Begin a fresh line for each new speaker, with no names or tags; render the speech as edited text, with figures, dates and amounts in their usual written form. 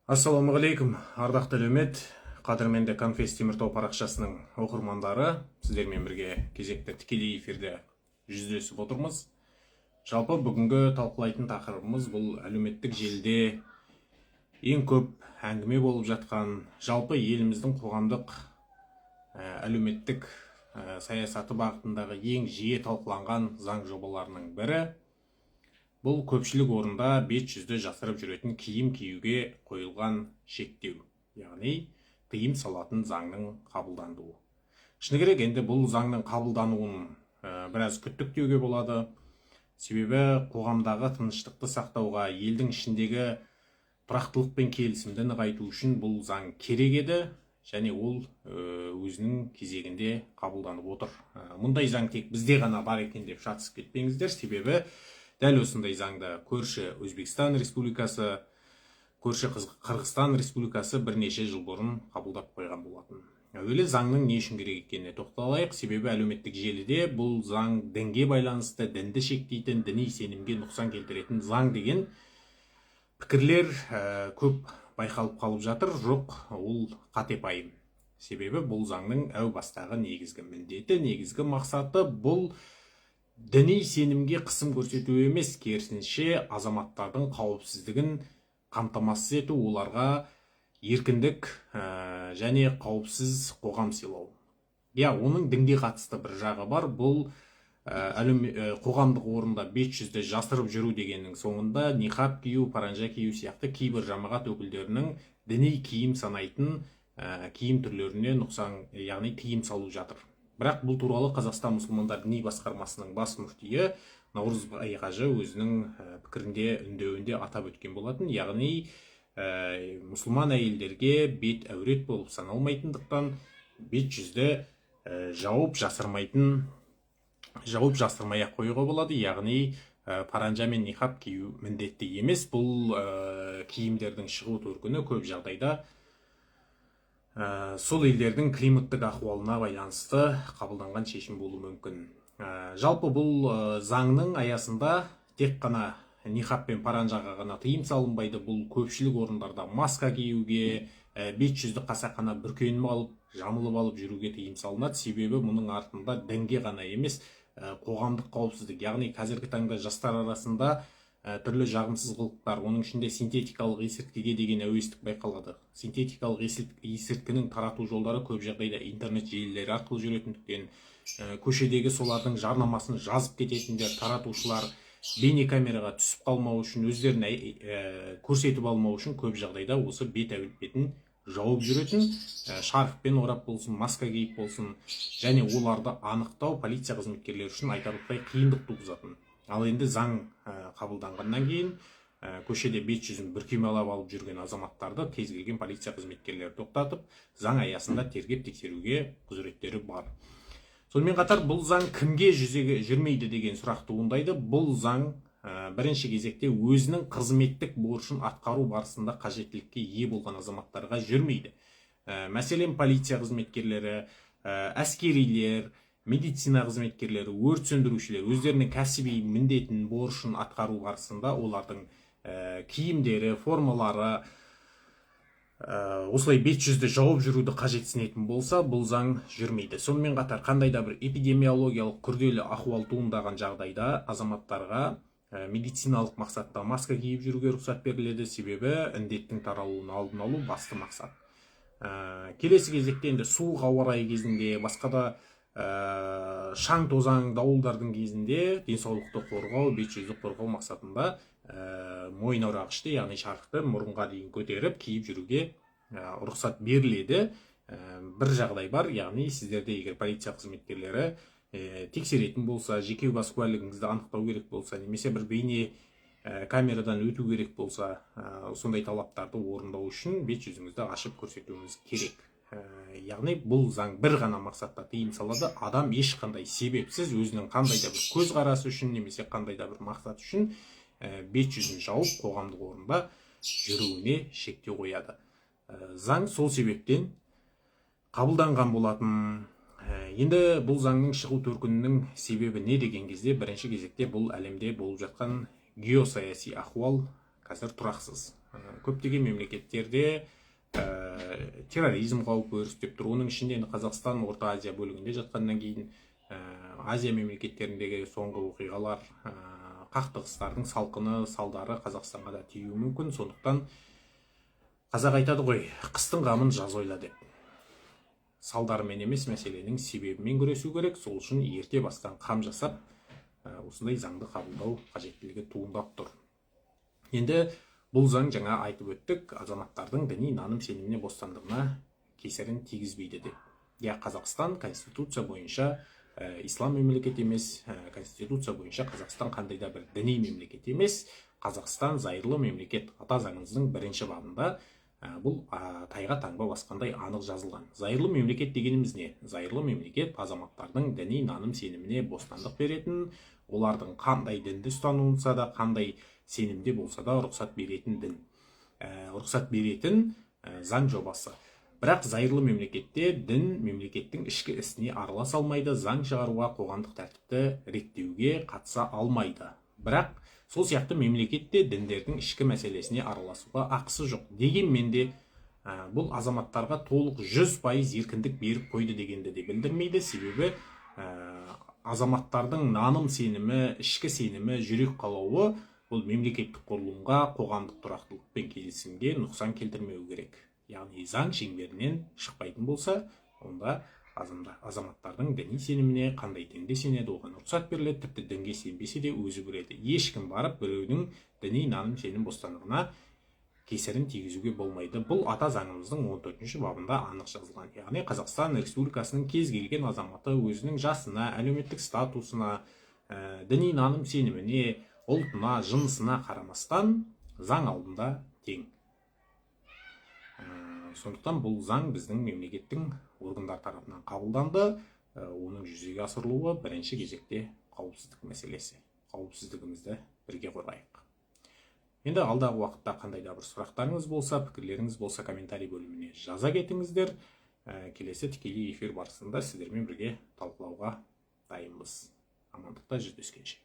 Ассалаумағалейкум, ардақты әлеумет, қадірменді Конфес Теміртау парақшасының оқырмандары, сіздермен бірге кезекті тікелей эфирде жүздесіп отырмыз. Жалпы бүгінгі талқылайтын тақырыбымыз бұл әлеуметтік желіде ең көп әңгіме болып жатқан, жалпы еліміздің қоғамдық әлеуметтік саясаты бағытындағы ең жиі талқыланған заң жобаларының бірі. Бұл көпшілік орында бет жүзді жасырып жүретін киім киюге қойылған шектеу, яғни тыйым салатын заңның қабылдануы. Шыны керек, енді бұл заңның қабылдануын біраз күттік деуге болады. Себебі қоғамдағы тыныштықты сақтауға, елдің ішіндегі тұрақтылық пен келісімді нығайту үшін бұл заң керек еді, және ол өзінің кезегінде қабылданып отыр. Мұндай заң тек бізде ғана бар екен деп шатысып кетпеңіздер, себебі дәл осындай заңды көрші Өзбекстан Республикасы, көрші Қырғызстан Республикасы бірнеше жыл бұрын қабылдап қойған болатын. Әуелі заңның не үшін керек екеніне тоқталайық, себебі әлеуметтік желіде бұл заң дінге байланысты, дінді шектейтін, діни сенімге нұқсан келтіретін заң деген пікірлер көп байқалып қалып жатыр. Жоқ, ол қате пайым. Себебі бұл заңның әу бастағы негізгі міндеті, негізгі мақсаты бұл діни сенімге қысым көрсету емес, керісінше азаматтардың қауіпсіздігін қамтамасыз ету, оларға еркіндік және қауіпсіз қоғам сыйлау. Оның дінге қатысты бір жағы бар. Бұл қоғамдық орында бет жүзді жасырып жүру дегеннің соңында ниқаб кию, паранжа кию сияқты кейбір жамағат өкілдерінің діни киім санайтын киім түрлеріне нұқсан, яғни тыйым салу жатыр. Бірақ бұл туралы Қазақстан мұсылмандар діни басқармасының бас мүфтиі Наурызбай қажы өзінің пікірінде, үндеуінде атап өткен болатын. Яғни мұсылман әйелдерге бет әурет болып саналмайтындықтан бет жүзді жауып жасырмай-ақ қоюға болады. Яғни паранжа мен ниқаб кию міндетті емес. Бұл киімдердің шығу төркіні көп жағдайда сол елдердің климаттық ахуалына байланысты қабылданған шешім болуы мүмкін. Жалпы бұл заңның аясында тек қана ниқаб пен паранжаға ғана тыйым салынбайды. Бұл көпшілік орындарда маска киюге, бет жүзді қасақана бүркеніп алып, жамылып алып жүруге тыйым салынады. Себебі мұның артында дінге ғана емес, қоғамдық қауіпсіздік, яғни қазіргі таңда жастар арасында түрлі жағымсыз қылықтар, оның ішінде синтетикалық есірткіге деген әуестік байқалады. Синтетикалық есірткінің тарату жолдары көп жағдайда интернет желілері арқылы жүретіндіктен, көшедегі солардың жарнамасын жазып кететіндер, таратушылар бейнекамераға түсіп қалмау үшін, өздерін көрсетіп алмау үшін көп жағдайда осы бет әуелбетін жауып жүретін, шарфпен орап болсын, маска киіп болсын, және оларды анықтау полиция қызметкерлері үшін айтарлықтай қиындық туғызатын. Ал енді заң қабылданғаннан кейін көшеде бет жүзін бүркемелеп алып жүрген азаматтарды кез келген полиция қызметкерлері тоқтатып, заң аясында тергеп тексеруге құзыреттері бар. Сонымен қатар бұл заң кімге жүзеге жүрмейді деген сұрақ туындайды. Бұл заң бірінші кезекте өзінің қызметтік борышын атқару барысында қажеттілікке ие болған азаматтарға жүрмейді. Мәселен, полиция қызметкерлері, әскерилер, медицина қызметкерлері, өрт сөндірушілер өздерінің кәсіби міндетін, борышын атқару барысында олардың киімдері, формалары осылай бет жүзді жауып жүруді қажетсінетін болса, бұл заң жүрмейді. Сонымен қатар, қандай да бір эпидемиологиялық күрделі ахуал туындаған жағдайда азаматтарға медициналық мақсатта маска киіп жүруге рұқсат беріледі. Себебі індеттің таралуын алдын алу басты мақсат. Келесі кезекте енді суық ауа райы кезінде, басқа да шаң тозаң дауылдардың кезінде денсаулықты қорғау, бет жүзді қорғау мақсатында мойынорағышты, яғни шарфты мұрынға дейін көтеріп киіп жүруге рұқсат беріледі. Бір жағдай бар, яғни сіздерде егер полиция қызметкерлері тексеретін болса, жеке бас куәлігіңізді анықтау керек болса, немесе бір бейне камерадан өту керек болса, сондай талаптарды орындау үшін бет жүзіңізді ашып көрсетуіңіз керек. Яғни бұл заң бір ғана мақсатта тыйым салады. Адам ешқандай себепсіз өзінің қандай да бір көзқарасы үшін немесе қандай да бір мақсат үшін бет жүзін жауып қоғамдық орында жүруіне шектеу қояды. Заң сол себептен қабылданған болатын. Енді бұл заңның шығу төркінінің себебі не деген кезде, бірінші кезекте бұл әлемде болып жатқан геосаяси ахуал, қазір тұрақсыз. Көптеген мемлекеттерде терроризм қаупі өрістеп тұр. Оның ішінде енді Қазақстан Орта Азия бөлігінде жатқаннан кейін Азия мемлекеттеріндегі соңғы оқиғалар, қақтығыстардың салқыны салдары Қазақстанға да тиюі мүмкін. Сондықтан қазақ айтады ғой, қыстың қамын жаз ойла деп. Салдарымен емес, мәселенің себебімен күресу керек. Сол үшін ерте бастан қам жасап, осындай заңды қабылдау қажеттілігі туындап тұр. Енді бұл заң жаңа айтып өттік, азаматтардың діни наным сеніміне бостандығына кесірін тигізбейді деп. Қазақстан конституция бойынша ислам мемлекет емес, конституция бойынша Қазақстан қандай да бір діни мемлекет емес. Қазақстан зайырлы мемлекет, ата заңымыздың 1-ші бабында бұл тайға таңба басқандай анық жазылған. Зайырлы мемлекет дегеніміз не? Зайырлы мемлекет азаматтардың діни наным сеніміне бостандық беретін, олардың қандай дінді ұстануынса да, қандай сенімде болса да рұқсат беретін дін. Рұқсат беретін заң жобасы. Бірақ зайырлы мемлекетте дін мемлекеттің ішкі ісіне араласа алмайды, заң шығаруға, қоғамдық тәртіпті реттеуге қатыса алмайды. Бірақ сол сияқты мемлекетте діндердің ішкі мәселесіне араласуға ақысы жоқ. Дегенмен де бұл азаматтарға толық 100% еркіндік беріп қойды дегенді де білдірмейді. Себебі азаматтардың наным сенімі, ішкі сенімі, жүрек қалауы бұл мемлекеттік құрылымға, қоғамдық тұрақтылық пен келісімге нұқсан келтірмеу керек. Яғни заң шеңберінен шықпайтын болса, онда азаматтардың діни сеніміне, қандай дінде сенеді, оған рұқсат беріледі. Тіпті дінге сенбесе де өзі көреді. Ешкім барып біреудің діни наным сенім бостандығына кесірін тигізуге болмайды. Бұл ата заңымыздың 14-ші бабында анық жазылған. Яғни Қазақстан Республикасының кез келген азаматы өзінің жасына, әлеуметтік статусына, діни наным сеніміне, ұлтына, жынысына қарамастан заң алдында тең. Сондықтан бұл заң біздің мемлекеттің органдар тарапынан қабылданды. Оның жүзеге асырылуы бірінші кезекте қауіпсіздік мәселесі. Қауіпсіздігімізді бірге қорғайық. Енді алдағы уақытта қандай да бір сұрақтарыңыз болса, пікірлеріңіз болса, комментарий бөліміне жаза кетіңіздер. Келесі тікелей эфир барысында сіздермен бірге талқылауға дайынбыз. Амандықта жүздескенше.